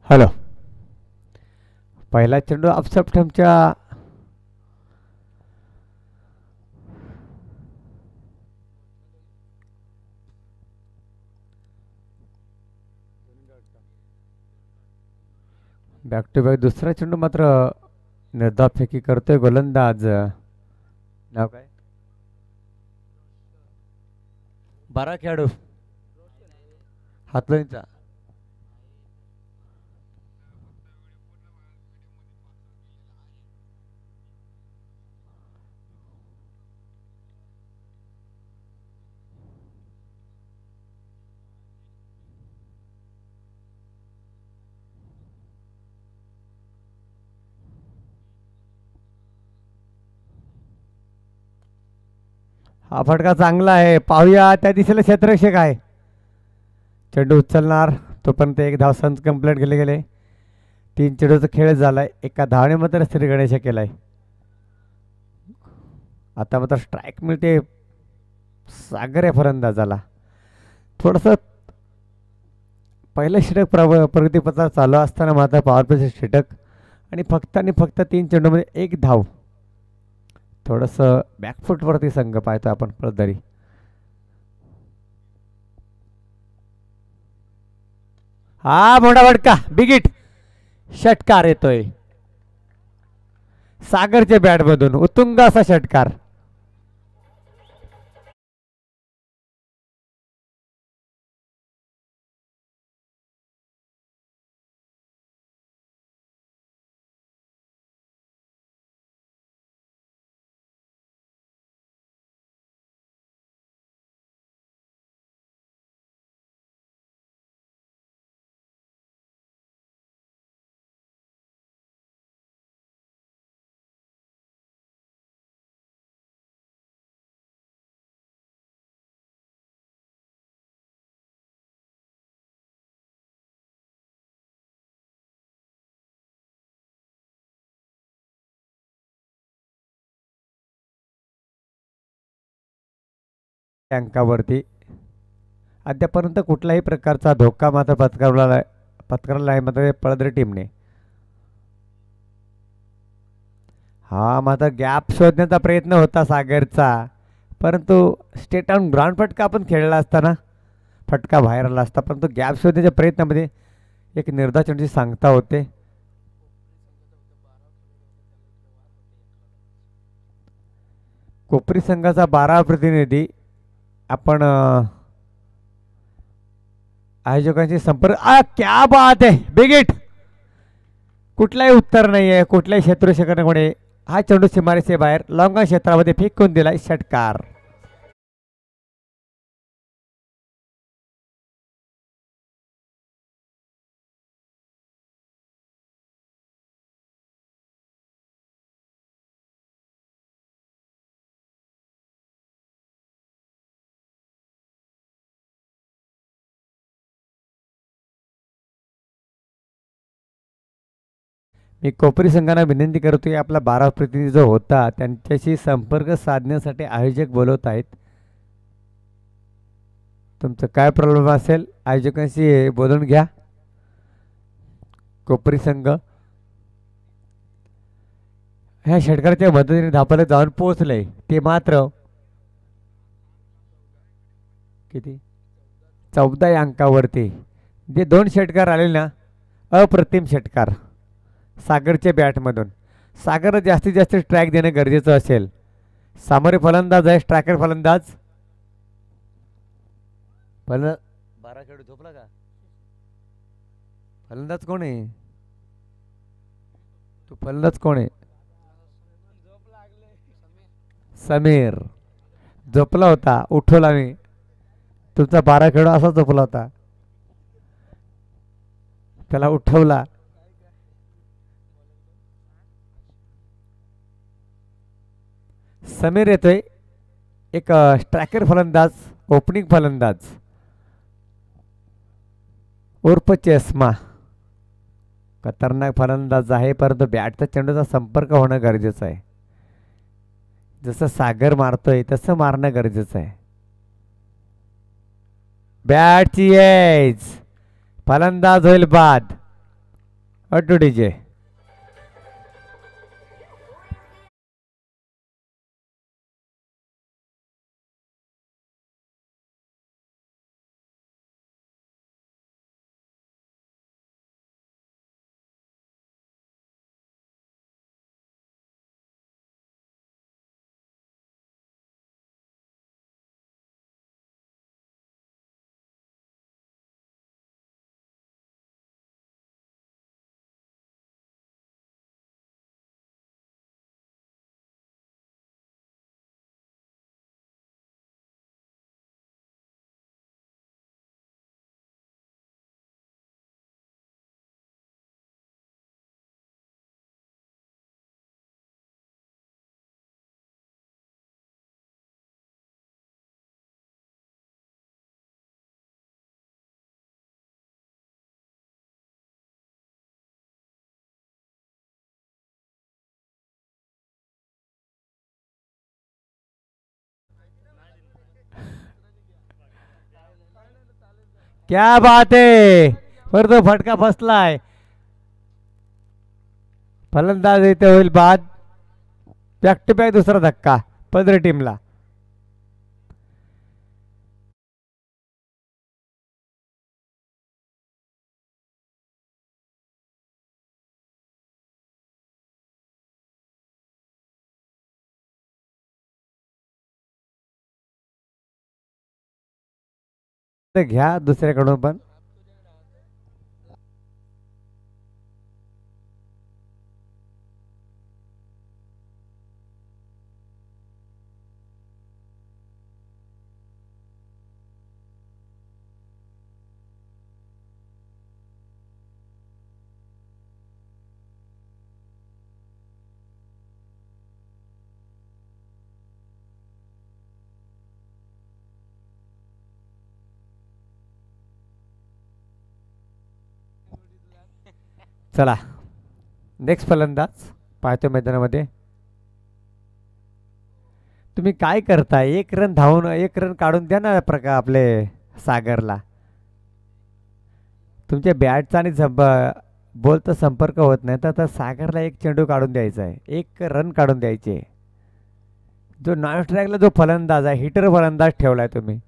Hello. पहिला चेंडू अपसप्टमच्या back to back. दुसरा चेंडू मात्र निर्धावफेकी करतोय गोलंदाज. नाव काय? 12 खेळाडू हातलोईंचा. हा फटका चांगला आहे. पाहूया त्या दिशेला क्षेत्ररक्षक आहे. चेंडू उचलणार तोपर्यंत एक धाव संच कंप्लीट केले गेले. 3 चेंडूचा खेळ झालाय. एका धावने मात्र स्थिर गणेश केलाय. आता मात्र स्ट्राईक मिळते सागर या फलंदाजाला. थोडस पहिलं षटक प्रगतीपथावर चालू असताना मात्र पॉवर प्लेचे षटक आणि फक्त 3 चेंडूमध्ये 1 धाव. थोडंसं बॅकफुटवरती संघ पाहतो आपण पळदरी. हा मोठा फटका. बिगिट षटकार येतोय सागरच्या बॅटमधून. उत्तुंग असा षटकार. अंकावरती अद्यापर्यंत कुठल्याही प्रकारचा धोका मात्र पत्करला आहे मात्र पळदरी टीमने. हा मात्र गॅप शोधण्याचा प्रयत्न होता सागरचा, परंतु स्टेट ऑन ग्राउंड फटका आपण खेळला असताना फटका बाहेर आला असता, परंतु गॅप शोधण्याच्या प्रयत्नामध्ये एक निर्धाव चेंडूची सांगता होते. कोपरी संघाचा 12 प्रतिनिधी आपण आयोजकांशी संपर्क. क्या बात आहे. बिगिट. कुठलाही उत्तर नाही आहे कुठल्याही क्षेत्ररक्षकामुळे. हा चेंडू सीमारेषे बाहेर लॉंग क्षेत्रामध्ये फेकून दिलाय. षटकार. मी कोपरी संघांना विनंती करतो की आपला 12 प्रतिनिधी जो होता त्यांच्याशी संपर्क साधण्यासाठी आयोजक बोलवत आहेत. तुमचं काय प्रॉब्लेम असेल आयोजकांशी बोलून घ्या. कोपरी संघ ह्या षटकाराच्या मदतीने धापाला जाऊन पोहोचले. ते मात्र किती 14 या अंकावरती जे 2 षटकार आले ना, अप्रतिम षटकार सागरच्या बॅटमधून. सागर जास्तीत जास्त स्ट्राईक देणं गरजेचं असेल. सामोरे फलंदाज आहे, स्ट्रायकर फलंदाज. 12 खेळाडू झोपला का? फलंदाज कोण आहे? तू फलंदाज कोण आहे? समीर झोपला होता, उठवला मी. तुमचा 12 खेळाडू असा झोपला होता, त्याला उठवला. समीर येतोय, एक स्ट्रायकर फलंदाज, ओपनिंग फलंदाज उर्फ चष्मा. खतरनाक फलंदाज आहे, परंतु बॅटचा चेंडूचा संपर्क होणं गरजेचं आहे. जसं सागर मारतोय तसं मारणं गरजेचं आहे. बॅटची एज, फलंदाज होईल बाद. Ado DJ. क्या बात आहे. पर तो फटका फसलाय. फलंदाज इथे होईल बाद. बॅक टू बॅक दुसरा धक्का पदरी टीमला. घ्या दुसऱ्याकडून पण. चला नेक्स्ट फलंदाज पाहतो मैदानामध्ये. तुम्ही काय करताय. एक रन धावून एक रन काढून द्या ना प्रकार आपले सागरला. तुमच्या बॅटचा आणि बॉलचा संपर्क होत नाही तर आता सागरला एक चेंडू काढून द्यायचा आहे. एक रन काढून द्यायचे. जो नॉन स्ट्राईकला जो फलंदाज आहे हिटर फलंदाज ठेवलाय तुम्ही.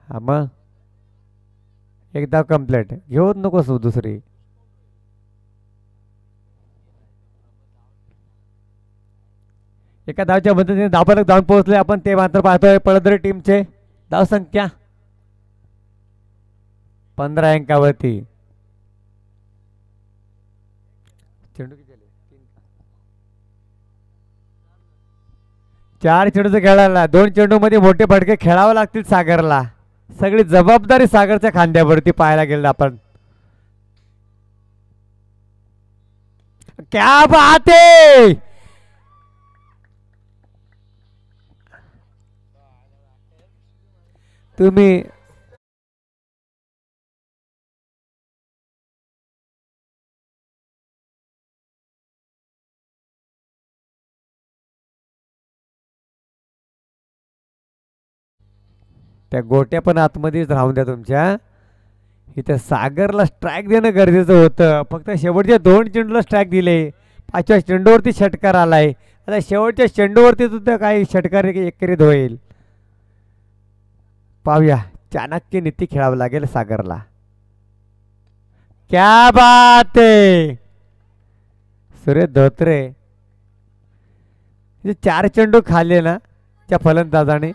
हा मग एकदा कंप्लेंट घेऊच नकोस दुसरी. एका धावच्या मदतीने धावफलक धावून पोहोचले आपण. ते मात्र पाहतोय पळदरी टीमचे धाव संख्या 15 अंकावरती. चेंडू किती झाले. 4 चेंडूचं खेळायला 2 चेंडू मध्ये मोठे फटके खेळावे लागतील सागरला. सगळी जबाबदारी सागरच्या खांद्यावरती पाहायला गेलं आपण. क्या बात आहे. तुम्ही त्या गोट्या पण आतमध्येच राहून द्या तुमच्या. इथे सागरला स्ट्राईक देणं गरजेचं होतं. फक्त शेवटच्या 2 चेंडूला स्ट्राईक दिले. 5व्या चेंडूवरती षटकार आलाय. आता शेवटच्या चेंडूवरती सुद्धा काही षटकार एकरीत होईल. पाहूया. चाणक्य नीती खेळावं लागेल सागरला. क्या बात आहे. सुरेश धोत्रे 4 चेंडू खाल्ले ना त्या फलंदाजाने.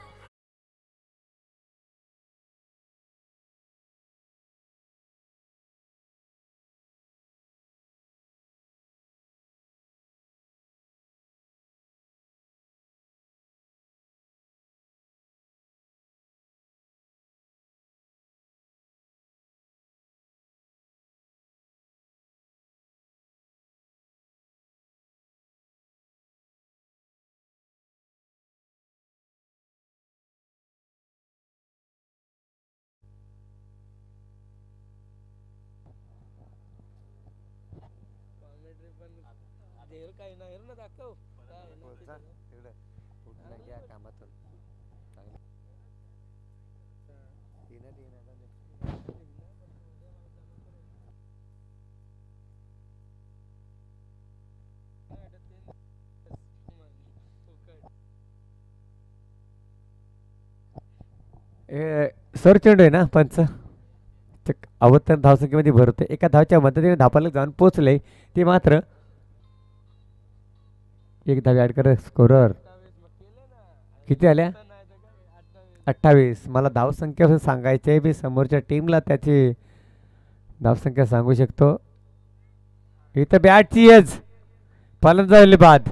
सर चेंडू आहे ना पंच. अवतर धावसंख्येमध्ये भरते एका धावच्या मदतीने धापाला जाऊन पोचले ते मात्र एक धाव ॲड कर स्कोरर. किती आल्या? 28. मला धावसंख्या सांगायची आहे, मी समोरच्या टीमला त्याची धावसंख्या सांगू शकतो. इथं बॅटची एज फलंदाज बाद.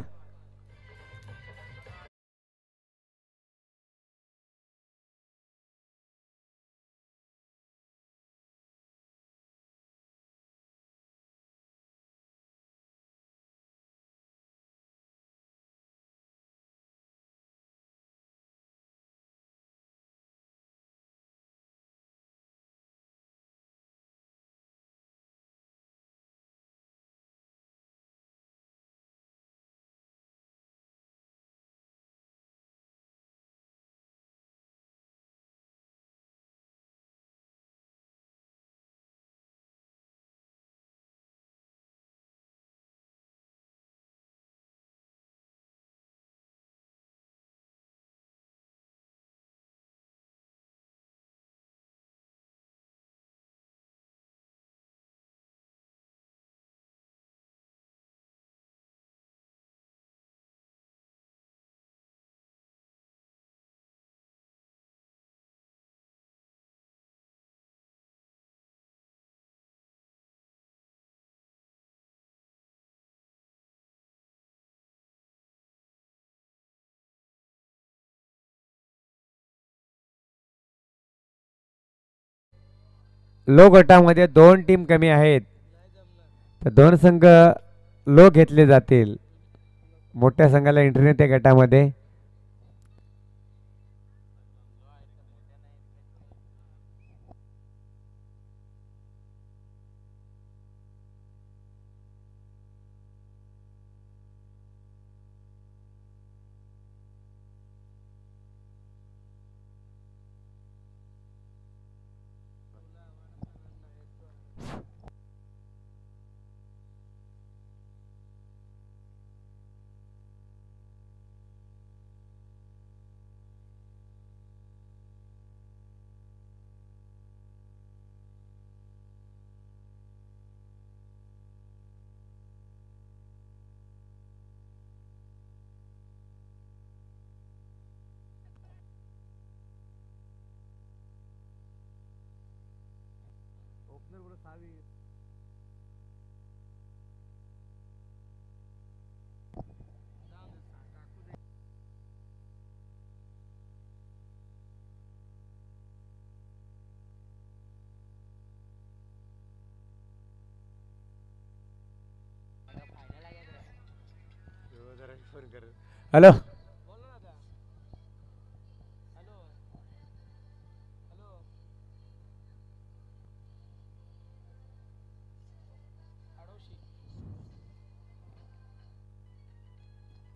लो गटामध्ये दोन टीम कमी आहेत, तर दोन संघ लो घेतले जातील. मोठ्या संघाला एंट्री नाही त्या गटामध्ये. हॅलो.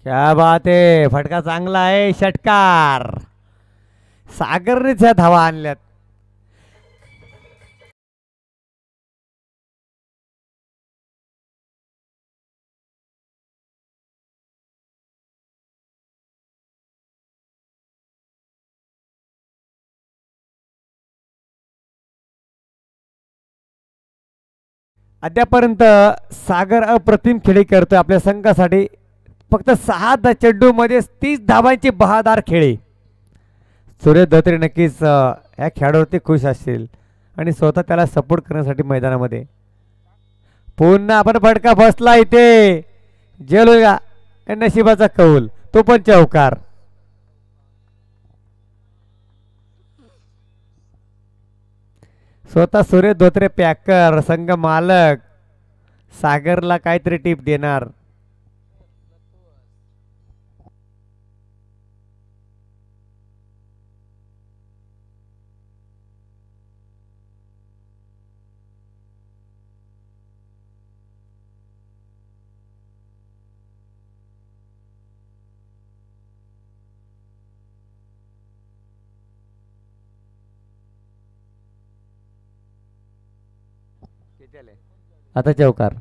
क्या बात आहे, फटका चांगला आहे, षटकार. सागरनेच ह्या धावा आणल्यात. अद्यापर्यंत सागर अप्रतिम खेळी करतोय आपल्या संघासाठी. फक्त 6 चेंडू मध्ये 30 धावांची बहादार खेळी. सूर्य धोत्रे नक्कीच या खेळाडूवरती खुश असतील आणि स्वतः त्याला सपोर्ट करण्यासाठी मैदानामध्ये. पुन्हा आपण फटका बसला इथे. जेलो का नशिबाचा कौल, तो पण चौकार. स्वतः सूर्य धोत्रे पॅकर संघ मालक सागरला काहीतरी टिप देणार. आता चौकार.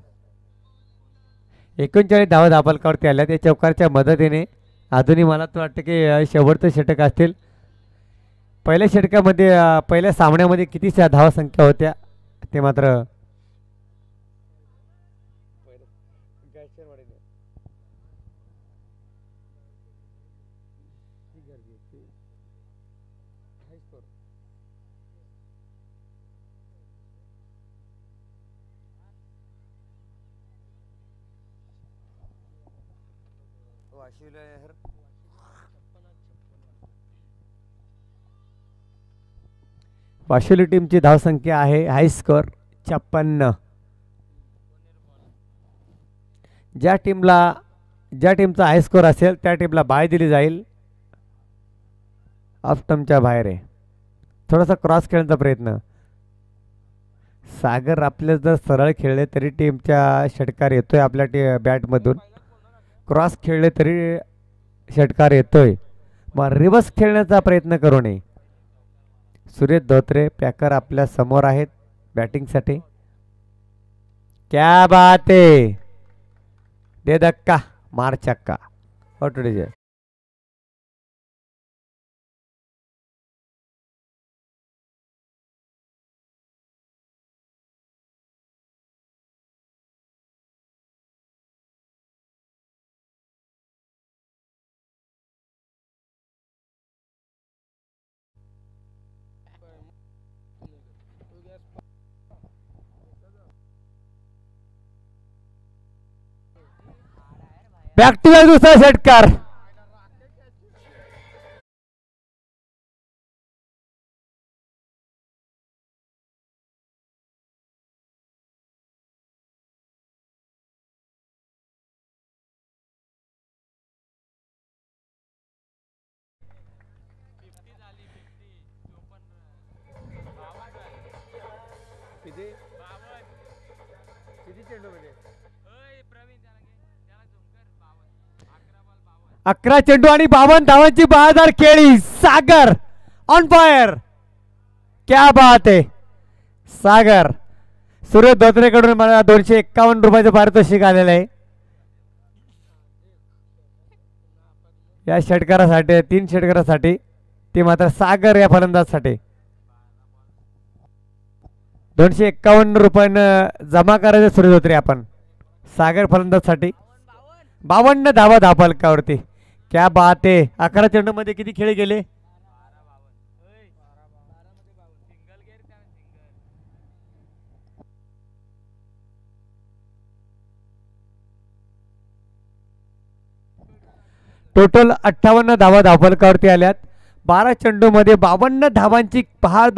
39 धावा धापलकावरती आल्या. त्या चौकारच्या मदतीने अजूनही मला तर वाटतं की शेवटचं षटक असतील पहिल्या षटकामध्ये पहिल्या सामन्यामध्ये किती धावा संख्या होत्या ते मात्र वाशिवली टीमची धावसंख्या आहे हाय स्कोर 56. ज्या टीमचा हाय स्कोर असेल त्या टीमला बाय दिली जाईल. ऑफ स्टंपच्या बाहेर आहे. थोडासा क्रॉस खेळण्याचा प्रयत्न. सागर आपले जर सरळ खेळले तरी टीमच्या षटकार येतोय आपल्या बॅटमधून. क्रॉस खेळले तरी षटकार येतोय. मग रिवर्स खेळण्याचा प्रयत्न करू नये. सुरेश धोत्रे पॅकर आपल्या समोर आहेत बॅटिंगसाठी. क्या बात आहे. दे धक्का मार चक्का. आउट डिजर. बॅक टू बॅक दुसरा षटकार. अकरा चेंडू आणि 52 धावांची 10,000 खेळी. Sagar on fire. क्या बात आहे. सागर. सुरेश धोत्रेकडून मला 251 रुपयाचं पारितोषिक आलेलं आहे या षटकारासाठी. 3 षटकारासाठी ते मात्र सागर या फलंदाजसाठी 251 रुपयानं जमा करायचे सुरेश धोत्रे आपण सागर फलंदाजसाठी. 52 धावा धावफलकावरती. क्या बात आहे. 11 चेंडू मध्ये किती खेळ गेले. टोटल 58 धावा धावफलकावरती आल्यात. 12 चेंडू मध्ये 52 धावांची 10